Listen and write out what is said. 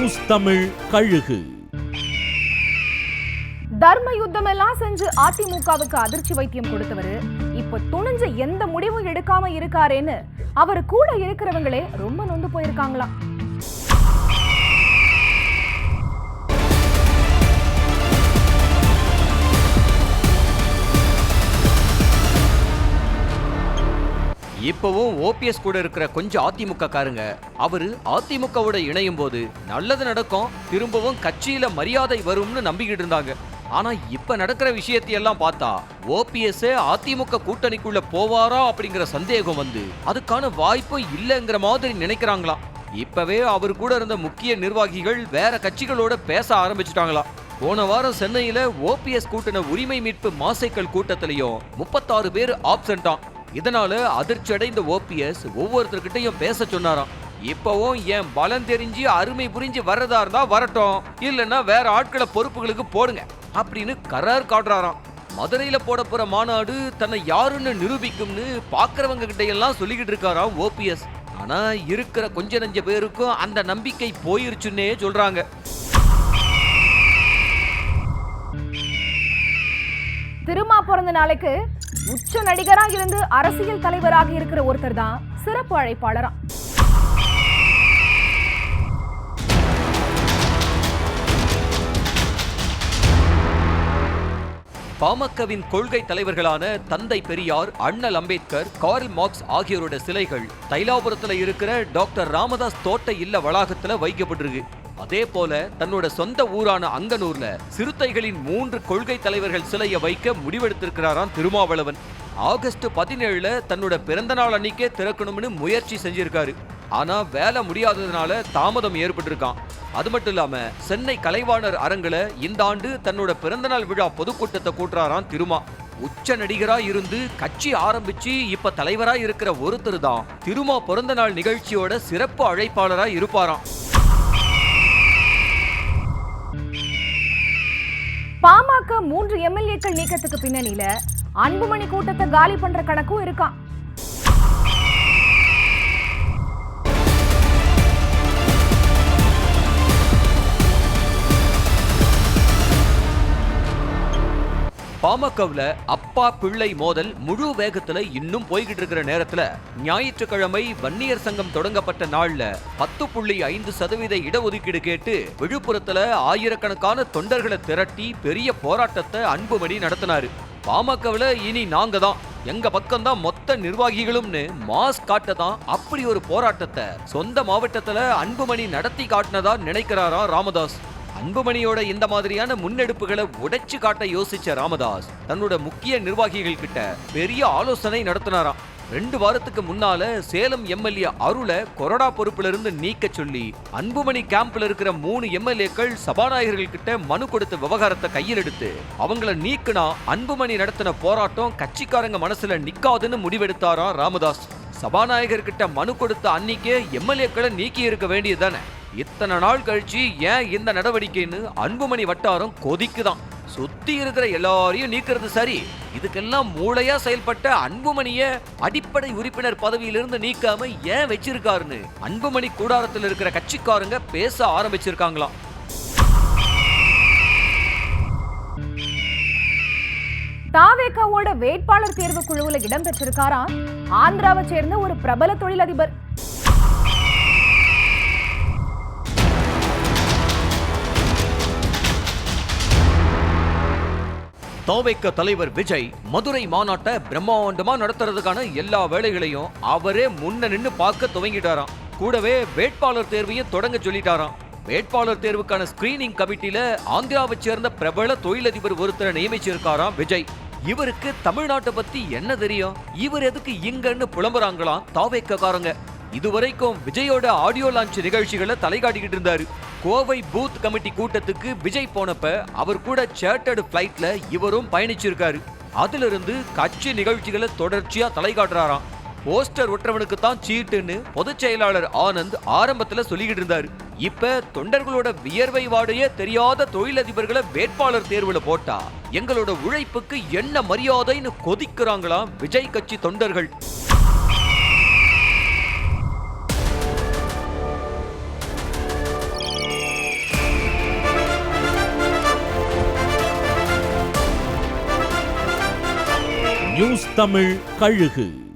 News Tamil கழுகு. தர்ம யுத்தம் எல்லாம் செஞ்சு அதிமுகவுக்கு அதிர்ச்சி வைத்தியம் கொடுத்தவரு இப்ப துணிஞ்ச எந்த முடிவும் எடுக்காம இருக்காரேன்னு அவரு கூட இருக்கிறவங்களே ரொம்ப நொந்து போயிருக்காங்களாம். இப்பவும் ஓபிஎஸ் கூட இருக்கிற கொஞ்சம் அதிமுக காரங்க அவரு அதிமுகவோட இணையும் போது நல்லது நடக்கும், திரும்பவும் கட்சியில மரியாதை வரும்னு நம்பிக்கிட்டு இருந்தாங்க. ஆனா இப்ப நடக்கிற விஷயத்தையெல்லாம் பார்த்தா ஓபிஎஸ் அதிமுக கூட்டணிக்குள்ள போவாரா அப்படிங்கிற சந்தேகம் வந்து அதுக்கான வாய்ப்பு இல்லைங்கிற மாதிரி நினைக்கிறாங்களாம். இப்பவே அவர் கூட இருந்த முக்கிய நிர்வாகிகள் வேற கட்சிகளோட பேச ஆரம்பிச்சுட்டாங்களாம். போன வாரம் சென்னையில ஓபிஎஸ் கூட்டின உரிமை மீட்பு மாசைக்கல் கூட்டத்திலையும் 36 பேர் ஆப்சென்டாம். இதனால அதிர்ச்சி அடைந்த ஓபிஎஸ் ஒவ்வொருத்தர்கிட்டையும் பேச சொன்னாராம். இப்பவும் என் பலம் தெரிஞ்சு அருமை புரிஞ்சு வர்றதா இருந்தா வரட்டும், இல்லைன்னா வேற ஆட்களை பொறுப்புகளுக்கு போடுங்க அப்படின்னு கரார் காட்டுறாராம். மதுரையில போட போற மாநாடு தன்னை யாருன்னு நிரூபிக்கும்னு பாக்குறவங்க கிட்ட எல்லாம் சொல்லிக்கிட்டு இருக்காராம் ஓபிஎஸ். ஆனா இருக்கிற கொஞ்ச நஞ்ச பேருக்கும் அந்த நம்பிக்கை போயிருச்சுன்னே சொல்றாங்க. திருமா பிறந்த நாளைக்கு உச்ச நடிகரா இருந்து அரசியல் தலைவராக இருக்கிற ஒருத்தர் தான் சிறப்பு அழைப்பாளரா. பாமகவின் கொள்கை தலைவர்களான தந்தை பெரியார், அண்ணல் அம்பேத்கர், கார்ல் மார்க்ஸ் ஆகியோரோட சிலைகள் தைலாபுரத்துல இருக்கிற டாக்டர் ராமதாஸ் தோட்ட இல்ல வளாகத்துல வைக்கப்பட்டிருக்கு. அதே போல தன்னோட சொந்த ஊரான அங்கனூர்ல சிறுத்தைகளின் 3 கொள்கை தலைவர்கள் சிலையை வைக்க முடிவெடுத்திருக்கிறாராம் திருமாவளவன். ஆகஸ்ட் 17 தன்னோட பிறந்த நாள் அன்னைக்கே திறக்கணும்னு முயற்சி செஞ்சிருக்காரு. ஆனா வேலை முடியாததுனால தாமதம் ஏற்பட்டிருக்கான். அது மட்டும் இல்லாம சென்னை கலைவாணர் அரங்குல இந்த ஆண்டு தன்னோட பிறந்தநாள் விழா பொதுக்கூட்டத்தை கூட்டுறாராம் திருமா. உச்ச நடிகரா இருந்து கட்சி ஆரம்பிச்சு இப்ப தலைவரா இருக்கிற ஒருத்தர் தான் திருமா பிறந்த நாள் நிகழ்ச்சியோட சிறப்பு அழைப்பாளரா இருப்பாராம். பாமக 3 எம்எல்ஏக்கள் நீக்கத்துக்கு பின்னணியில அன்புமணி கூட்டத்தை காலி பண்ற கணக்கும் இருக்கான். பாமகவுல அப்பா பிள்ளை மோதல் முழு வேகத்துல இன்னும் போய்கிட்டு இருக்கிற நேரத்துல ஞாயிற்றுக்கிழமை வன்னியர் சங்கம் தொடங்கப்பட்ட நாள்ல 10.5% இடஒதுக்கீடு கேட்டு விழுப்புரத்துல ஆயிரக்கணக்கான தொண்டர்களை திரட்டி பெரிய போராட்டத்தை அன்புமணி நடத்தினாரு. பாமகவுல இனி நாங்க தான், எங்க பக்கம்தான் மொத்த நிர்வாகிகளும்னு மாஸ் காட்டதான் அப்படி ஒரு போராட்டத்தை சொந்த மாவட்டத்துல அன்புமணி நடத்தி காட்டினதா நினைக்கிறாரா ராமதாஸ். அன்புமணியோட இந்த மாதிரியான முன்னெடுப்புகளை உடைச்சு காட்ட யோசிச்ச ராமதாஸ் தன்னோட முக்கிய நிர்வாகிகள் கிட்ட பெரிய ஆலோசனை நடத்தினாராம். 2 வாரத்துக்கு முன்னால சேலம் எம்எல்ஏ அருளை கொரோனா பொறுப்புல இருந்து நீக்க சொல்லி அன்புமணி கேம்ப்ல இருக்கிற 3 எம்எல்ஏக்கள் சபாநாயகர்கள் கிட்ட மனு கொடுத்த விவகாரத்தை கையில் எடுத்து அவங்கள நீக்கினா அன்புமணி நடத்தின போராட்டம் கட்சிக்காரங்க மனசுல நிக்காதுன்னு முடிவெடுத்தாராம் ராமதாஸ். சபாநாயகர் கிட்ட மனு கொடுத்த அன்னைக்கே எம்எல்ஏக்களை நீக்கி இருக்க வேண்டியதுதானே. இத்தனை நாள் கழிச்சு ஏன் இந்த நடவடிக்கைன்னு அன்புமணி வட்டாரம் கொதிக்குதான். சுத்தி இருக்கிற எல்லாரையும் நீக்கிறது சரி, இதுக்கெல்லாம் மூளையா செயல்பட்ட அன்புமணிய அடிப்படை உறுப்பினர் பதவியிலிருந்து நீக்காம ஏன் வச்சிருக்காருன்னு அன்புமணி கூடாரத்தில் இருக்கிற கட்சிக்காரங்க பேச ஆரம்பிச்சிருக்காங்களாம். தாவேகாவோட வேட்பாளர் தேர்வு குழுவுல இடம்பெற்றிருக்காரா ஆந்திராவை சேர்ந்த ஒரு பிரபல தொழிலதிபர். தாவேகா தலைவர் விஜய் மதுரை மாநாட்டை பிரம்மாண்டமா நடத்துறதுக்கான எல்லா வேலைகளையும் அவரே முன்ன நின்னு பார்க்க துவங்கிட்டாராம். கூடவே வேட்பாளர் தேர்வையும் தொடங்க சொல்லிட்டாராம். வேட்பாளர் தேர்வுக்கான ஸ்கிரீனிங் கமிட்டியில ஆந்திராவை சேர்ந்த பிரபல தொழிலதிபர் ஒருத்தரை நியமிச்சிருக்காராம் விஜய். இவருக்கு தமிழ்நாட்டை பத்தி என்ன தெரியும், இவர் எதுக்கு இங்கன்னு புலம்புறாங்களாம் தாவேகாரங்க. இதுவரைக்கும் விஜயோட ஆடியோ லான்ச் நிகழ்ச்சிகளை தலைகாட்டிக்கிட்டு இருந்தாரு. கோவை பூத் கமிட்டி கூட்டத்துக்கு விஜய் போனப்ப அவர் கூட சார்ட்டர்டு பிளைட்ல இவரும் பயணிச்சிருக்காரு. அதுல இருந்து கட்சி நிகழ்ச்சிகளை தொடர்ச்சியா தலைகாட்டுறாராம். போஸ்டர் ஒற்றவனுக்கு தான் சீட்டுன்னு பொதுச் செயலாளர் ஆனந்த் ஆரம்பத்துல சொல்லிக்கிட்டு இருந்தாரு. இப்ப தொண்டர்களோட வியர்வை வாடையே தெரியாத தொழிலதிபர்களை வேட்பாளர் தேர்வுல போட்டா எங்களோட உழைப்புக்கு என்ன மரியாதைன்னு கொதிக்கிறாங்களாம் விஜய் கட்சி தொண்டர்கள். நியூஸ் தமிழ் கழுகு.